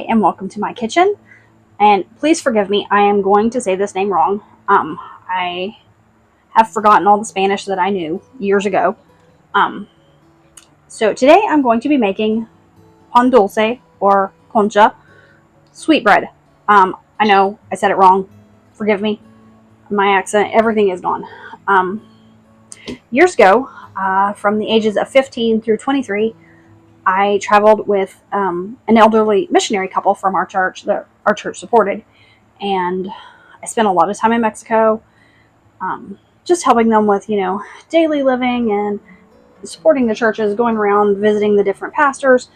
Hi, and welcome to my kitchen. And please forgive me, I am going to say this name wrong. I have forgotten all the Spanish that I knew years ago. So today I'm going to be making pan dulce, or concha, sweetbread. I know I said it wrong. Forgive me. My accent, everything is gone. Years ago, from the ages of 15 through 23, I traveled with an elderly missionary couple from our church that our church supported, and I spent a lot of time in Mexico, just helping them with, daily living and supporting the churches, going around visiting the different pastors,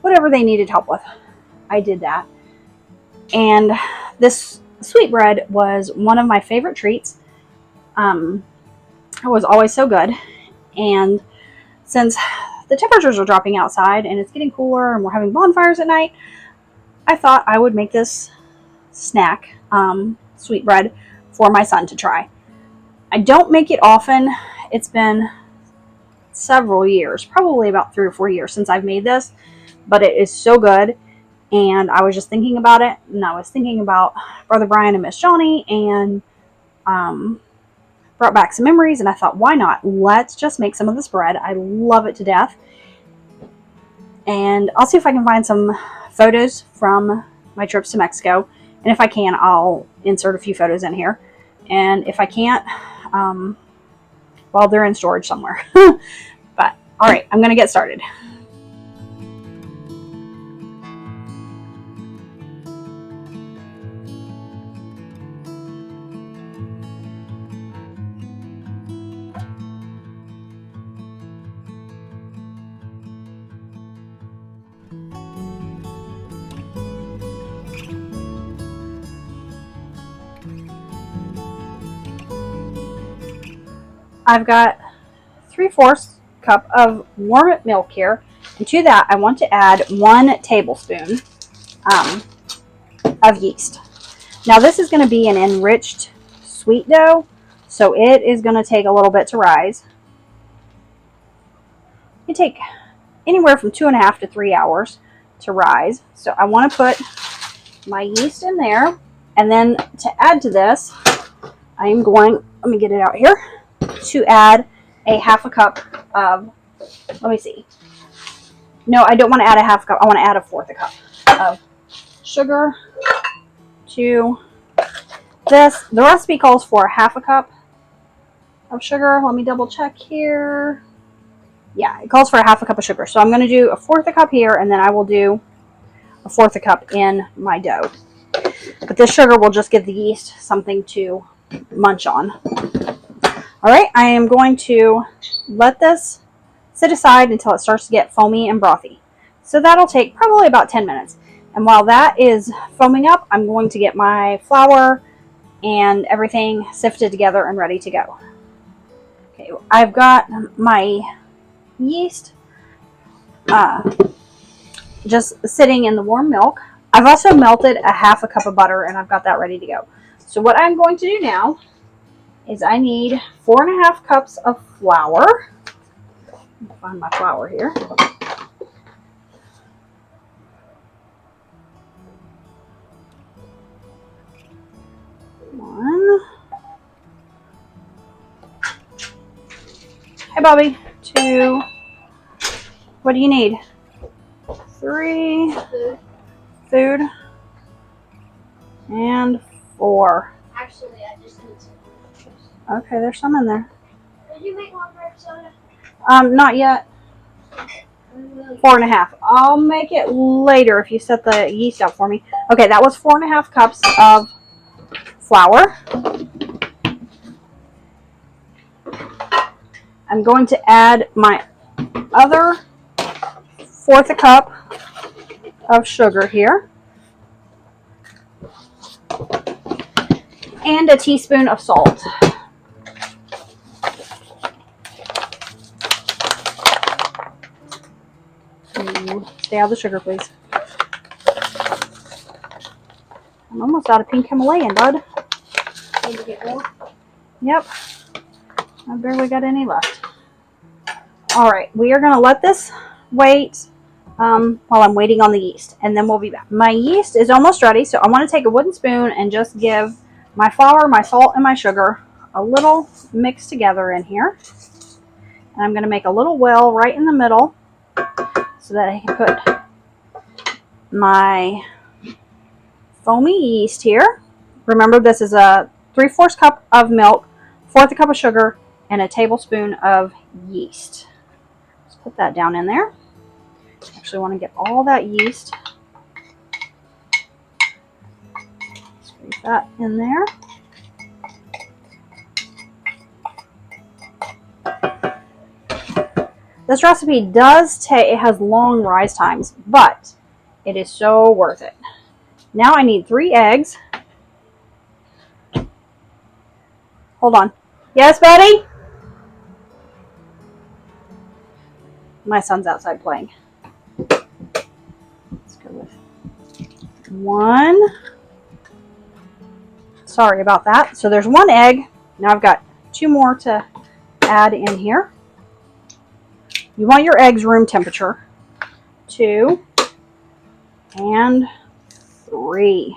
whatever they needed help with. I did that, and this sweetbread was one of my favorite treats. It was always so good, and since the temperatures are dropping outside and it's getting cooler and we're having bonfires at night, I thought I would make this snack, sweetbread, for my son to try. I don't make it often. It's been several years, probably about 3 or 4 years since I've made this, but it is so good. And I was just thinking about it, and I was thinking about Brother Brian and Miss Johnny, and brought back some memories, and I thought, why not? Let's just make some of this bread. I love it to death. And I'll see if I can find some photos from my trips to Mexico. And if I can, I'll insert a few photos in here. And if I can't, well, they're in storage somewhere. But, all right, I'm going to get started. I've got 3/4 cup of warm milk here, and to that I want to add 1 tablespoon of yeast. Now this is going to be an enriched sweet dough, so it is going to take a little bit to rise. It can take anywhere from 2.5 to 3 hours to rise, so I want to put my yeast in there, and then to add to this, I am going, let me get it out here, to add a 1/2 cup of, let me see. No, I don't want to add a 1/2 cup. I want to add a 1/4 cup of sugar to this. The recipe calls for 1/2 cup of sugar. Let me double check here. Yeah, it calls for a 1/2 cup of sugar. So I'm going to do a 1/4 cup here, and then I will do a 1/4 cup in my dough. But this sugar will just give the yeast something to munch on. All right, I am going to let this sit aside until it starts to get foamy and brothy. So that'll take probably about 10 minutes. And while that is foaming up, I'm going to get my flour and everything sifted together and ready to go. Okay, I've got my yeast just sitting in the warm milk. I've also melted a 1/2 cup of butter, and I've got that ready to go. So what I'm going to do now is I need 4.5 cups of flour. I'll find my flour here. One. Hey, Bobby. 2. What do you need? 3. Food. And 4. Actually, I just need some. Okay, there's some in there. Did you make one for soda? Not yet. 4.5. I'll make it later if you set the yeast out for me. Okay, that was 4.5 cups of flour. I'm going to add my other 1/4 cup of sugar here, and a teaspoon of salt. Stay out of the sugar, please. I'm almost out of pink Himalayan, bud. Need to get more? Yep. I barely got any left. All right, we are going to let this wait while I'm waiting on the yeast, and then we'll be back. My yeast is almost ready, so I want to take a wooden spoon and just give my flour, my salt, and my sugar a little mix together in here. And I'm going to make a little well right in the middle so that I can put my foamy yeast here. Remember, this is a 3/4 cup of milk, 1/4 cup of sugar, and a tablespoon of yeast. Let's put that down in there. Actually want to get all that yeast. Squeeze that in there. This recipe it has long rise times, but it is so worth it. Now I need 3 eggs. Hold on. Yes, buddy? My son's outside playing. Let's go with 1. Sorry about that. So there's 1 egg. Now I've got 2 more to add in here. You want your eggs room temperature. 2 and 3.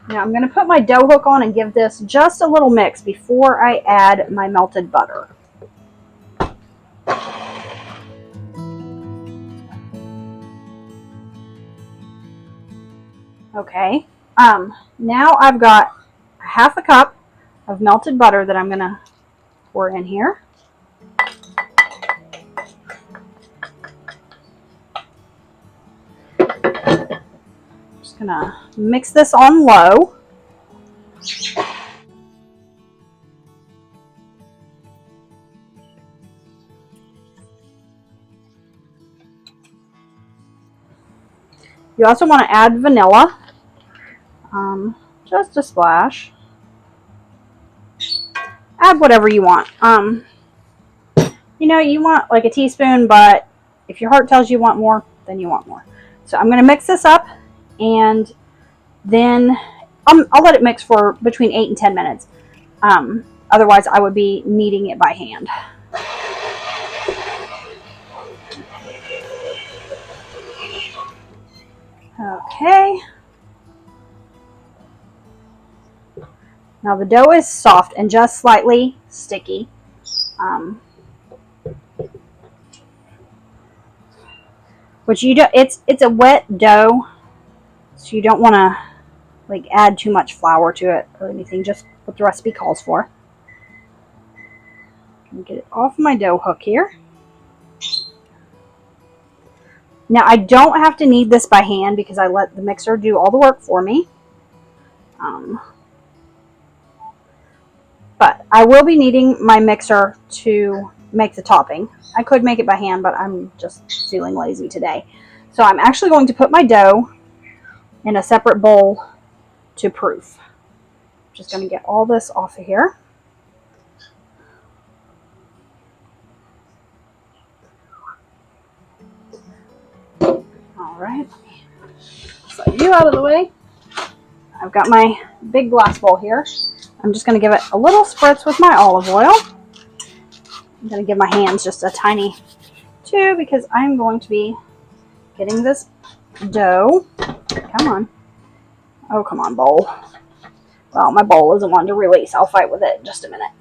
Now I'm going to put my dough hook on and give this just a little mix before I add my melted butter. Okay, now I've got 1/2 cup of melted butter that I'm going to pour in here. Just going to mix this on low. You also want to add vanilla, just a splash. Add whatever you want. You know, you want like a teaspoon, but if your heart tells you want more, then you want more. So I'm going to mix this up, and then I'll let it mix for between 8 and 10 minutes. Otherwise, I would be kneading it by hand. Okay. Now the dough is soft and just slightly sticky. Which you don't. It's a wet dough, so you don't want to like add too much flour to it or anything. Just what the recipe calls for. Let me get it off my dough hook here. Now I don't have to knead this by hand because I let the mixer do all the work for me. But I will be needing my mixer to make the topping. I could make it by hand, but I'm just feeling lazy today. So I'm actually going to put my dough in a separate bowl to proof. I'm just going to get all this off of here. All right, slide you out of the way. I've got my big glass bowl here. I'm just going to give it a little spritz with my olive oil. I'm going to give my hands just a tiny too because I'm going to be getting this dough. Come on. Oh, come on, bowl. Well, my bowl isn't wanting to release. I'll fight with it in just a minute.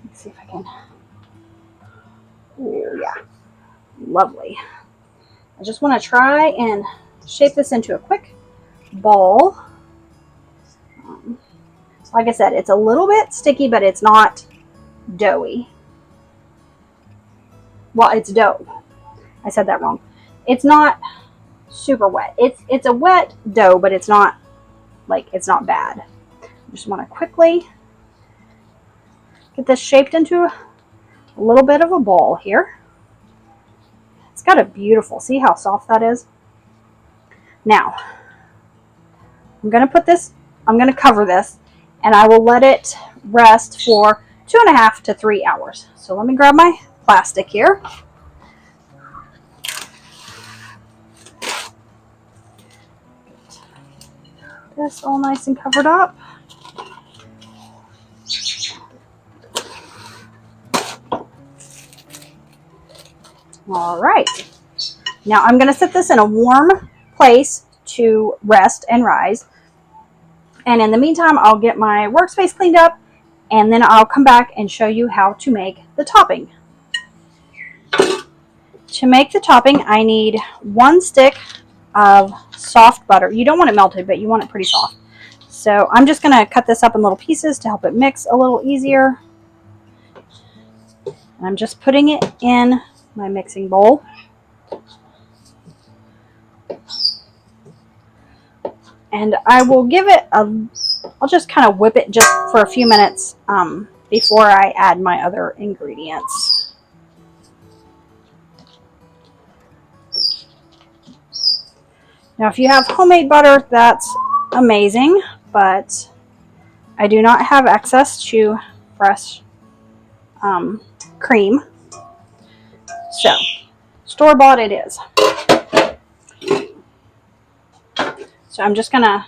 Let's see if I can. Oh, yeah. Lovely. I just want to try and shape this into a quick ball. Like I said, it's a little bit sticky, but it's not doughy. Well, it's dough. I said that wrong. It's not super wet. It's a wet dough, but it's not bad. I just want to quickly get this shaped into a little bit of a ball here. It's got a beautiful, see how soft that is? Now, I'm going to cover this, and I will let it rest for 2.5 to 3 hours. So let me grab my plastic here. Get this all nice and covered up. All right. Now I'm going to set this in a warm place to rest and rise. And in the meantime, I'll get my workspace cleaned up, and then I'll come back and show you how to make the topping. To make the topping, I need 1 stick of soft butter. You don't want it melted, but you want it pretty soft. So I'm just going to cut this up in little pieces to help it mix a little easier. And I'm just putting it in my mixing bowl. And I will give it I'll just kind of whip it just for a few minutes before I add my other ingredients. Now, if you have homemade butter, that's amazing, but I do not have access to fresh cream. So, store-bought it is. So I'm just going to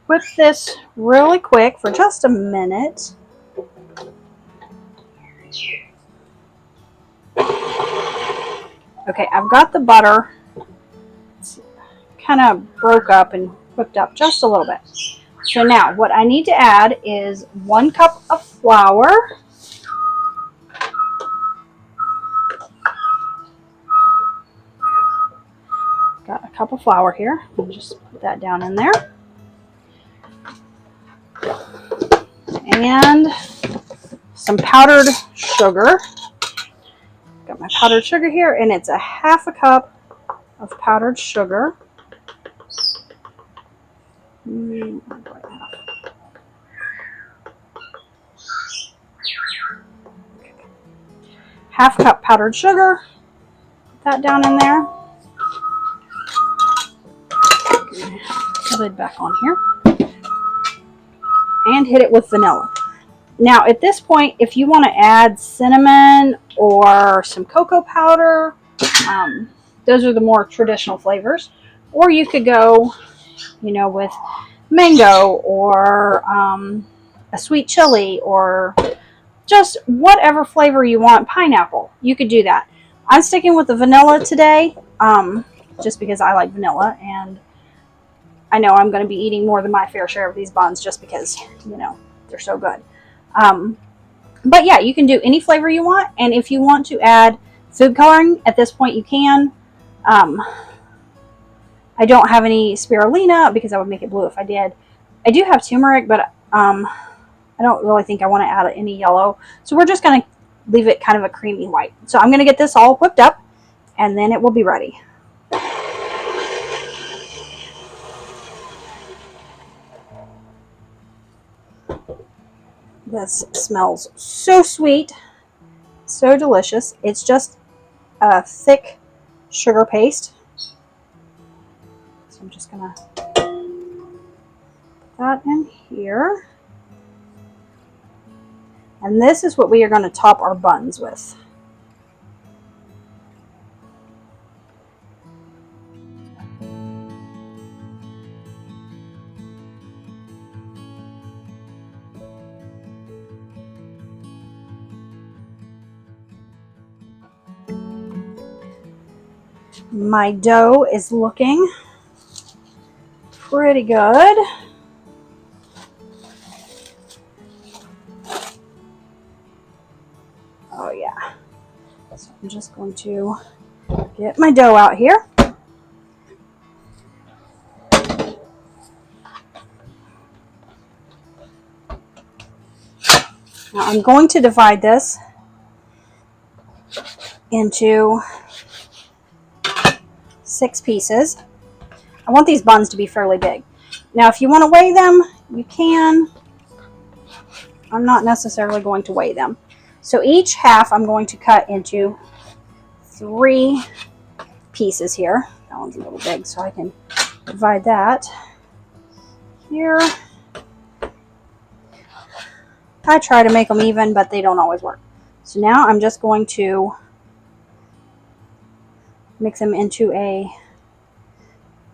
whip this really quick for just a minute. Okay, I've got the butter. It's kind of broke up and whipped up just a little bit. So now what I need to add is 1 cup of flour. Got a cup of flour here. I'll just put that down in there. And some powdered sugar. Got my powdered sugar here, and it's a 1/2 cup of powdered sugar. Half cup powdered sugar. Put that down in there. Put the lid back on here. And hit it with vanilla. Now, at this point, if you want to add cinnamon or some cocoa powder, those are the more traditional flavors. Or you could go, with mango or a sweet chili or just whatever flavor you want. Pineapple, you could do that. I'm sticking with the vanilla today, just because I like vanilla, and I know I'm going to be eating more than my fair share of these buns just because, they're so good. But yeah, you can do any flavor you want, and if you want to add food coloring at this point, you can. I don't have any spirulina because I would make it blue if I did. I do have turmeric, but I don't really think I want to add any yellow. So we're just going to leave it kind of a creamy white. So I'm going to get this all whipped up, and then it will be ready. This smells so sweet, so delicious. It's just a thick sugar paste. So I'm just going to put that in here. And this is what we are going to top our buns with. My dough is looking pretty good. Oh yeah. So I'm just going to get my dough out here. Now I'm going to divide this into 6 pieces. I want these buns to be fairly big. Now if you want to weigh them, you can. I'm not necessarily going to weigh them. So each half I'm going to cut into 3 pieces here. That one's a little big, so I can divide that here. I try to make them even, but they don't always work. So now I'm just going to mix them into a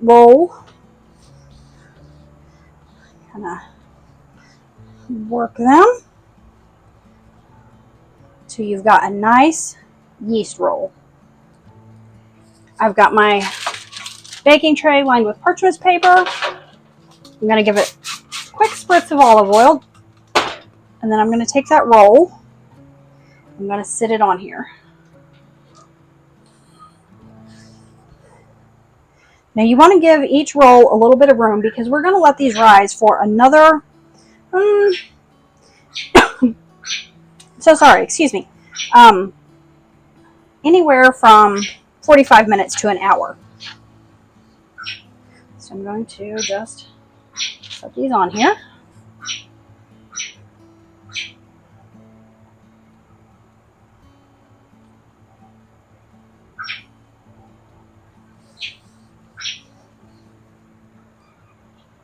roll. Kind of work them till you've got a nice yeast roll. I've got my baking tray lined with parchment paper. I'm going to give it a quick spritz of olive oil. And then I'm going to take that roll. I'm going to sit it on here. Now you want to give each roll a little bit of room because we're going to let these rise for another, anywhere from 45 minutes to an hour. So I'm going to just put these on here.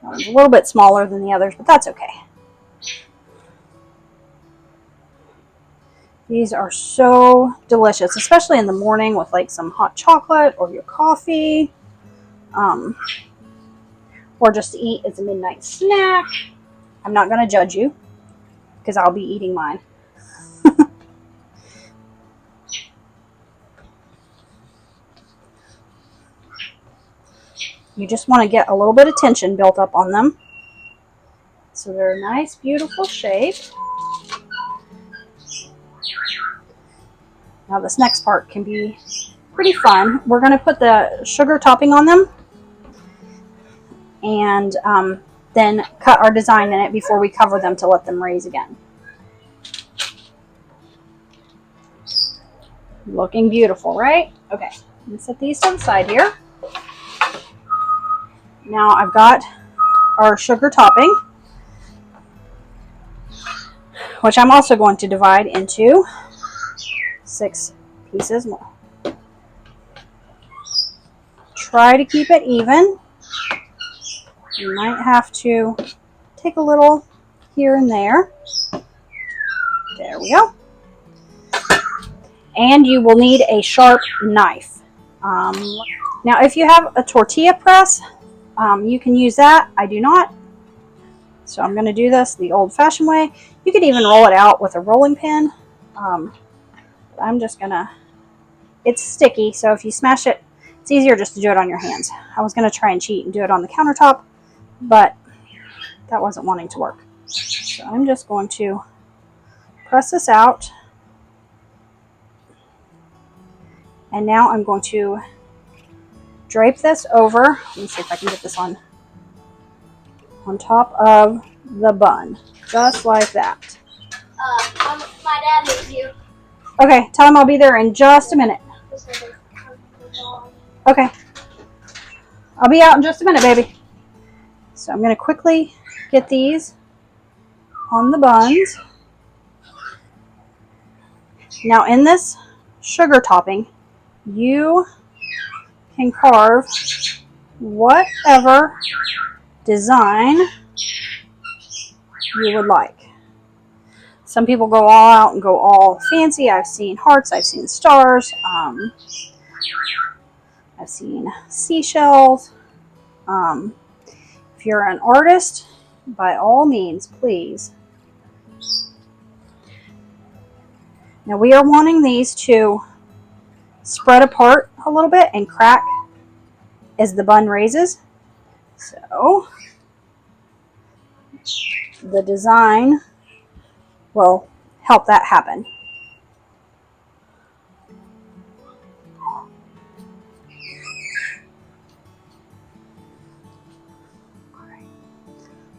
That one's a little bit smaller than the others, but that's okay. These are so delicious, especially in the morning with like some hot chocolate or your coffee, or just to eat as a midnight snack. I'm not going to judge you because I'll be eating mine. You just want to get a little bit of tension built up on them so they're a nice, beautiful shape. Now this next part can be pretty fun. We're going to put the sugar topping on them and then cut our design in it before we cover them to let them raise again. Looking beautiful, right? Okay, I'm going to set these to the side here. Now I've got our sugar topping, which I'm also going to divide into 6 pieces more. Try to keep it even. You might have to take a little here and there. There we go. And you will need a sharp knife. Now, if you have a tortilla press, you can use that. I do not. So I'm going to do this the old-fashioned way. You could even roll it out with a rolling pin. I'm just going to... It's sticky, so if you smash it, it's easier just to do it on your hands. I was going to try and cheat and do it on the countertop, but that wasn't wanting to work. So I'm just going to press this out. And now I'm going to drape this over. Let me see if I can get this on top of the bun. Just like that. My dad needs you. Okay, tell him I'll be there in just a minute. Okay. I'll be out in just a minute, baby. So I'm going to quickly get these on the buns. Now in this sugar topping, you can carve whatever design you would like. Some people go all out and go all fancy. I've seen hearts, I've seen stars, I've seen seashells. If you're an artist, by all means, please. Now we are wanting these to spread apart a little bit and crack as the bun raises. So the design will help that happen.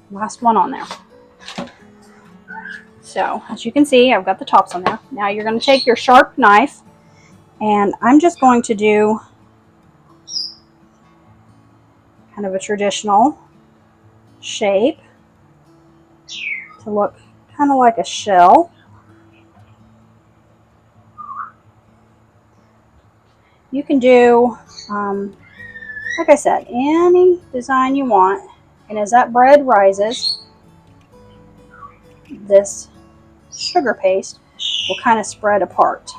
Last one on there. So as you can see, I've got the tops on there. Now you're going to take your sharp knife, and I'm just going to do kind of a traditional shape to look kind of like a shell. You can do, like I said, any design you want. And as that bread rises, this sugar paste will kind of spread apart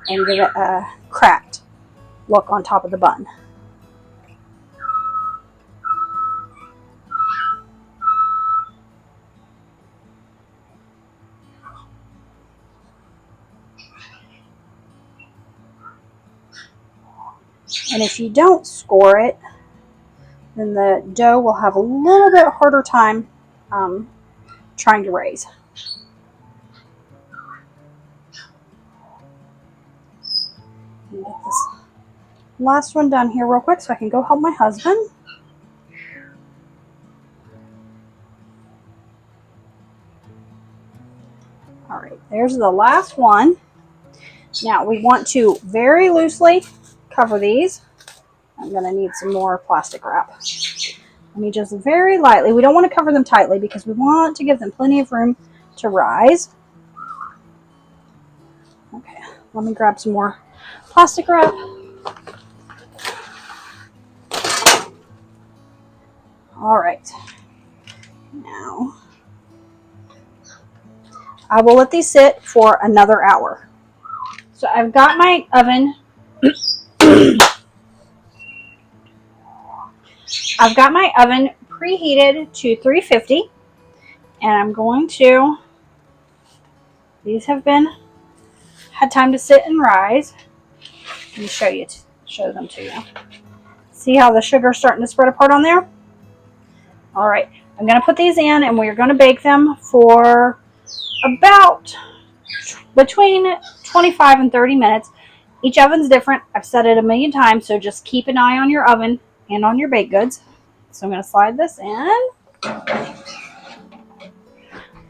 and give it a cracked look on top of the bun. And if you don't score it, then the dough will have a little bit harder time trying to raise. Let me get this last one done here real quick so I can go help my husband. All right, there's the last one. Now we want to very loosely cover these. I'm going to need some more plastic wrap. Let me just very lightly, we don't want to cover them tightly because we want to give them plenty of room to rise. Okay, let me grab some more plastic wrap. All right, now I will let these sit for another hour. So I've got my oven. I've got my oven preheated to 350, and I'm going to. These have had time to sit and rise. Let me show them to you. See how the sugar's starting to spread apart on there? All right, I'm going to put these in, and we're going to bake them for about between 25 and 30 minutes. Each oven's different. I've said it a million times, so just keep an eye on your oven and on your baked goods. So I'm going to slide this in.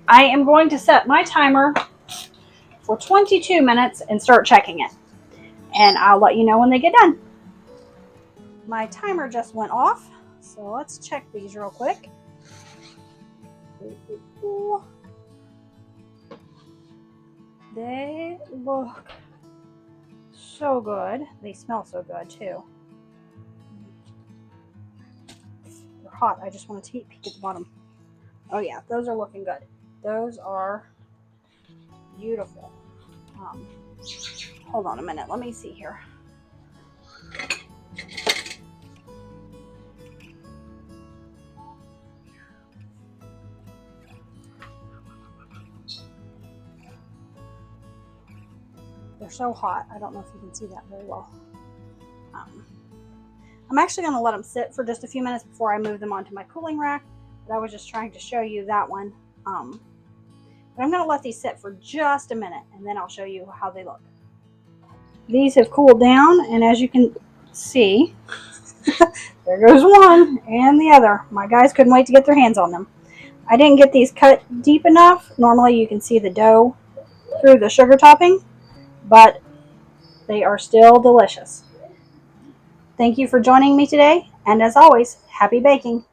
I am going to set my timer for 22 minutes and start checking it. And I'll let you know when they get done. My timer just went off, so let's check these real quick. They look so good. They smell so good too. They're hot. I just want to peek at the bottom. Oh yeah, those are looking good. Those are beautiful. Hold on a minute. Let me see here. They're so hot. I don't know if you can see that very well. I'm actually going to let them sit for just a few minutes before I move them onto my cooling rack. But I was just trying to show you that one. But I'm going to let these sit for just a minute, and then I'll show you how they look. These have cooled down, and as you can see, there goes one and the other. My guys couldn't wait to get their hands on them. I didn't get these cut deep enough. Normally you can see the dough through the sugar topping, but they are still delicious. Thank you for joining me today, and as always, happy baking.